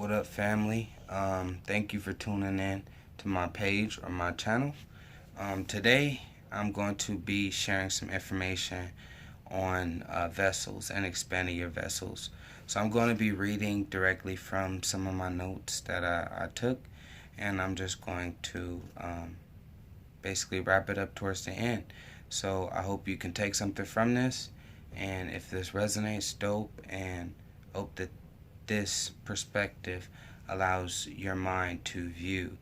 What up, family? Thank you for tuning in to my page or my channel. Today, I'm going to be sharing some information on vessels and expanding your vessels. So I'm going to be reading directly from some of my notes that I took, and I'm just going to basically wrap it up towards the end. So I hope you can take something from this, and if this resonates, dope, and hope that this perspective allows your mind to view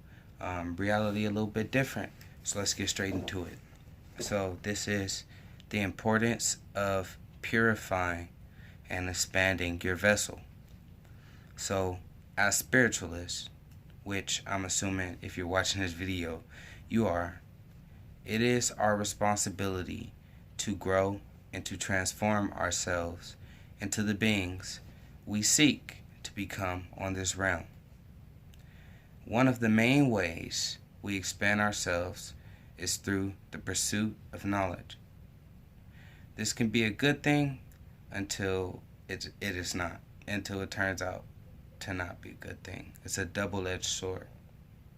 reality a little bit different. So let's get straight into it. So this is the importance of purifying and expanding your vessel. So as spiritualists, which I'm assuming if you're watching this video, you are, it is our responsibility to grow and to transform ourselves into the beings we seek to become on this realm. One of the main ways we expand ourselves is through the pursuit of knowledge. This can be a good thing until it is not, until it turns out to not be a good thing. It's a double-edged sword,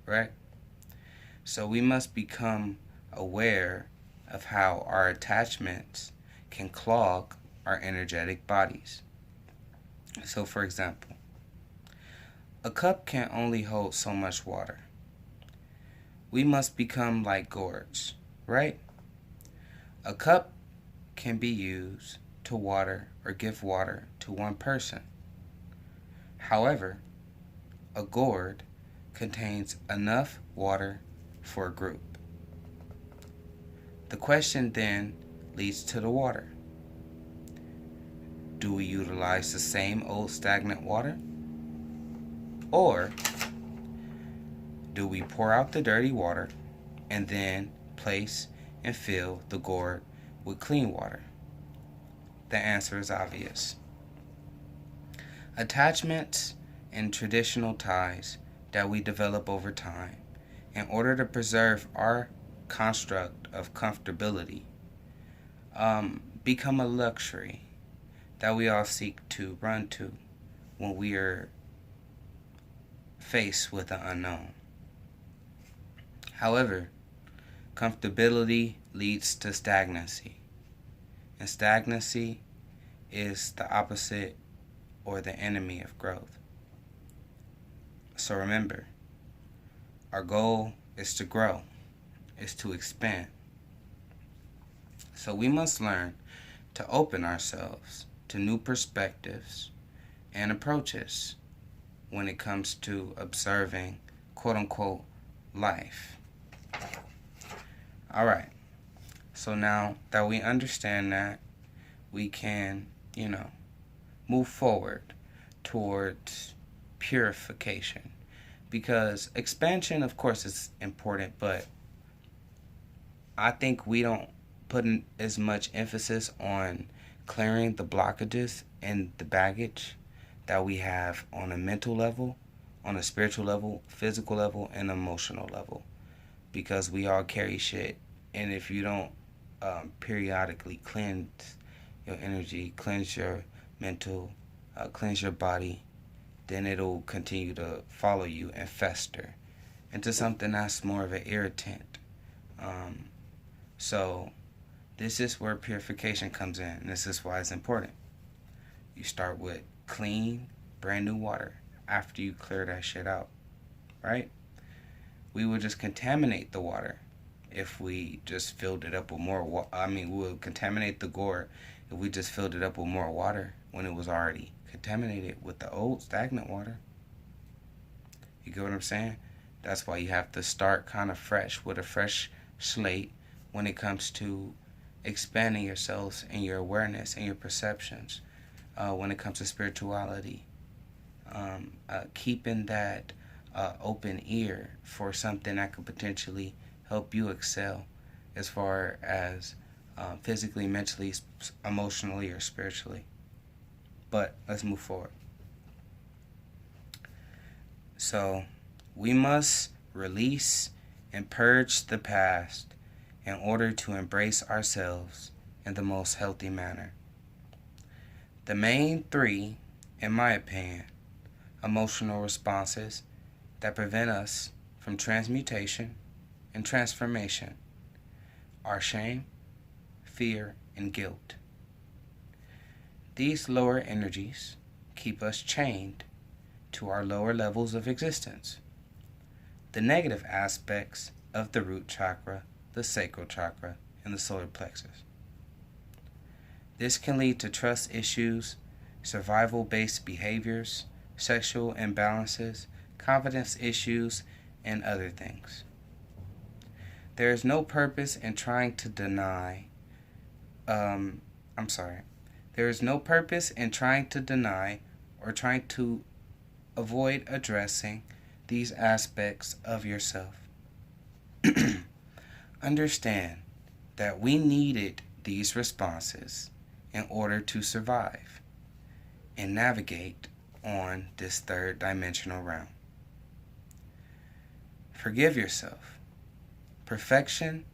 right? So we must become aware of how our attachments can clog our energetic bodies. So for example, a cup can only hold so much water. We must become like gourds, right? A cup can be used to water or give water to one person. However, a gourd contains enough water for a group. The question then leads to the water. Do we utilize the same old stagnant water? Or do we pour out the dirty water and then place and fill the gourd with clean water? The answer is obvious. Attachments and traditional ties that we develop over time in order to preserve our construct of comfortability become a luxury that we all seek to run to when we are faced with the unknown. However, comfortability leads to stagnancy, and stagnancy is the opposite or the enemy of growth. So remember, our goal is to grow, is to expand. So we must learn to open ourselves to new perspectives and approaches when it comes to observing quote-unquote life. Alright, so now that we understand that, we can, move forward towards purification. Because expansion, of course, is important, but I think we don't put in as much emphasis on clearing the blockages and the baggage that we have on a mental level, on a spiritual level, physical level, and emotional level. Because we all carry shit, and if you don't periodically cleanse your energy, cleanse your mental, cleanse your body, then it'll continue to follow you and fester into something that's more of an irritant. So this is where purification comes in, and this is why it's important. You start with clean, brand new water after you clear that shit out, right? We would just contaminate the water if we just filled it up with more water. We would contaminate the gourd if we just filled it up with more water when it was already contaminated with the old stagnant water. You get what I'm saying? That's why you have to start kind of fresh with a fresh slate when it comes to expanding yourselves and your awareness and your perceptions when it comes to spirituality. Keeping that open ear for something that could potentially help you excel as far as physically, mentally, emotionally, or spiritually. But let's move forward. So we must release and purge the past in order to embrace ourselves in the most healthy manner. The main three, in my opinion, emotional responses that prevent us from transmutation and transformation are shame, fear, and guilt. These lower energies keep us chained to our lower levels of existence. The negative aspects of the root chakra, the sacral chakra, and the solar plexus. This can lead to trust issues, survival-based behaviors, sexual imbalances, confidence issues, and other things. There is no purpose in trying to deny, there is no purpose in trying to deny or trying to avoid addressing these aspects of yourself. Understand that we needed these responses in order to survive and navigate on this third dimensional realm. Forgive yourself. Perfection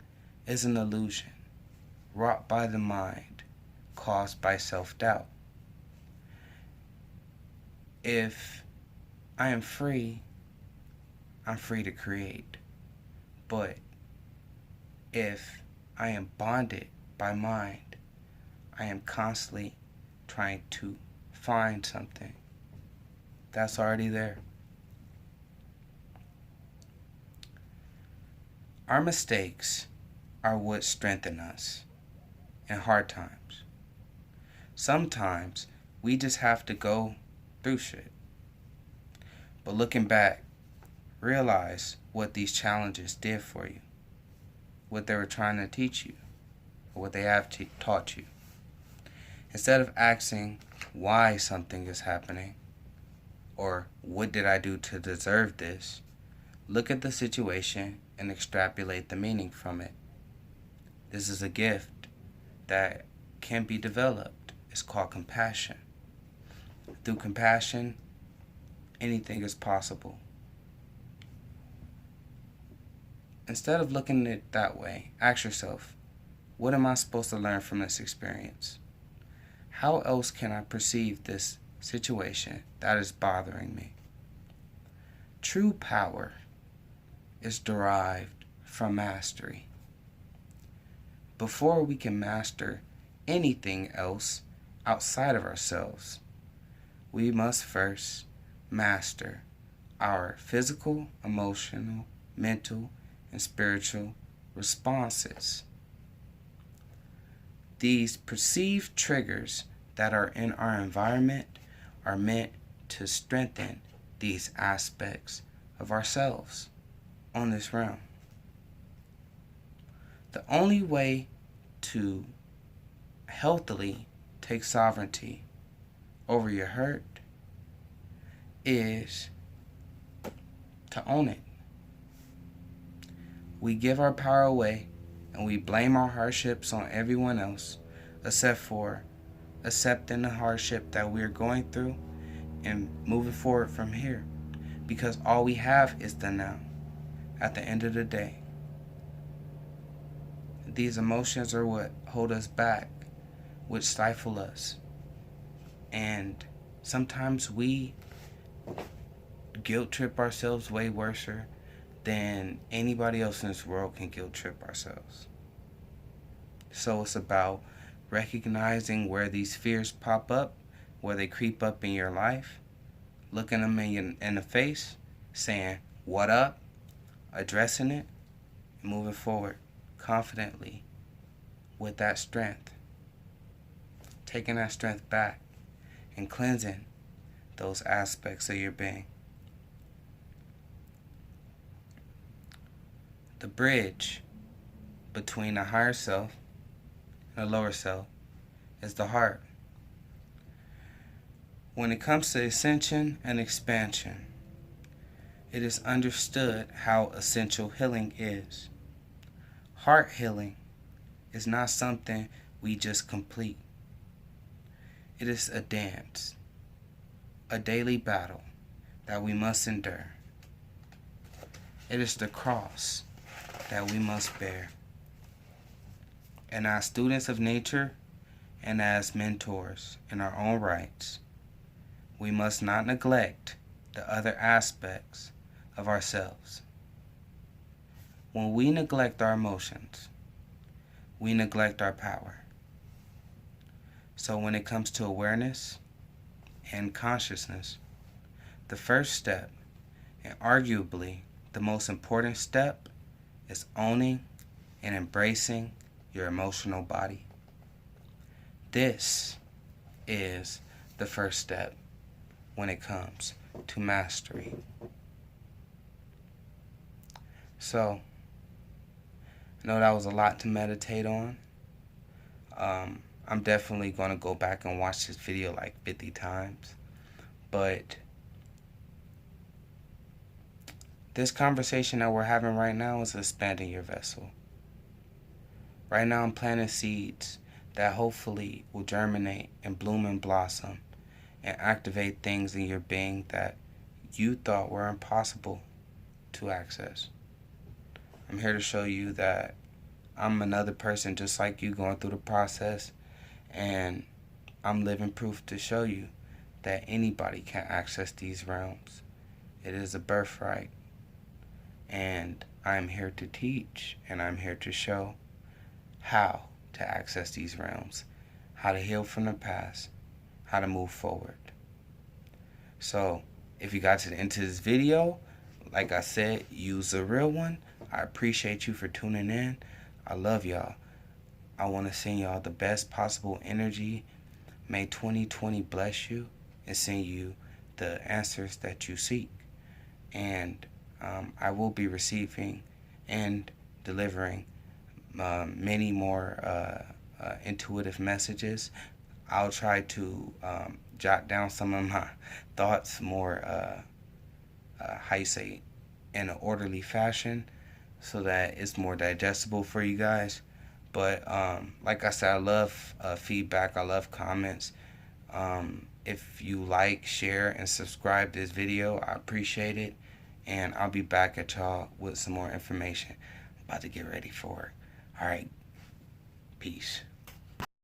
is an illusion wrought by the mind, caused by self-doubt. If I am free, I'm free to create. But if I am bonded by mind, I am constantly trying to find something that's already there. Our mistakes are what strengthen us in hard times. Sometimes we just have to go through shit. But looking back, realize what these challenges did for you, what they were trying to teach you, or what they have taught you. Instead of asking why something is happening, or what did I do to deserve this, look at the situation and extrapolate the meaning from it. This is a gift that can be developed. It's called compassion. Through compassion, anything is possible. Instead of looking at it that way, ask yourself, what am I supposed to learn from this experience? How else can I perceive this situation that is bothering me? True power is derived from mastery. Before we can master anything else outside of ourselves, we must first master our physical, emotional, mental, and spiritual responses. These perceived triggers that are in our environment are meant to strengthen these aspects of ourselves on this realm. The only way to healthily take sovereignty over your hurt is to own it. We give our power away and we blame our hardships on everyone else except for accepting the hardship that we're going through and moving forward from here, because all we have is the now. At the end of the day, these emotions are what hold us back, which stifle us. And sometimes we guilt trip ourselves way worse than anybody else in this world can guilt trip ourselves. So it's about recognizing where these fears pop up, where they creep up in your life, looking them in the face, saying, what up? Addressing it, and moving forward confidently with that strength. Taking that strength back and cleansing those aspects of your being. The bridge between the higher self and the lower self is the heart. When it comes to ascension and expansion, it is understood how essential healing is. Heart healing is not something we just complete. It is a dance, a daily battle that we must endure. It is the cross that we must bear. And as students of nature and as mentors in our own rights, we must not neglect the other aspects of ourselves. When we neglect our emotions, we neglect our power. So when it comes to awareness and consciousness, the first step, and arguably the most important step, is owning and embracing your emotional body. This is the first step when it comes to mastery. So, I know that was a lot to meditate on. I'm definitely going to go back and watch this video like 50 times. But this conversation that we're having right now is expanding your vessel. Right now I'm planting seeds that hopefully will germinate and bloom and blossom and activate things in your being that you thought were impossible to access. I'm here to show you that I'm another person just like you going through the process, and I'm living proof to show you that anybody can access these realms. It is a birthright, and I'm here to teach, and I'm here to show how to access these realms, how to heal from the past, how to move forward. So if you got to the end of this video, like I said, use a real one. I appreciate you for tuning in. I love y'all. I want to send y'all the best possible energy. May 2020 bless you and send you the answers that you seek. And I will be receiving and delivering many more intuitive messages. I'll try to jot down some of my thoughts more, how you say, in an orderly fashion so that it's more digestible for you guys. But like I said, I love feedback. I love comments. If you like, share, and subscribe this video, I appreciate it. And I'll be back at y'all with some more information. I'm about to get ready for it. All right. Peace.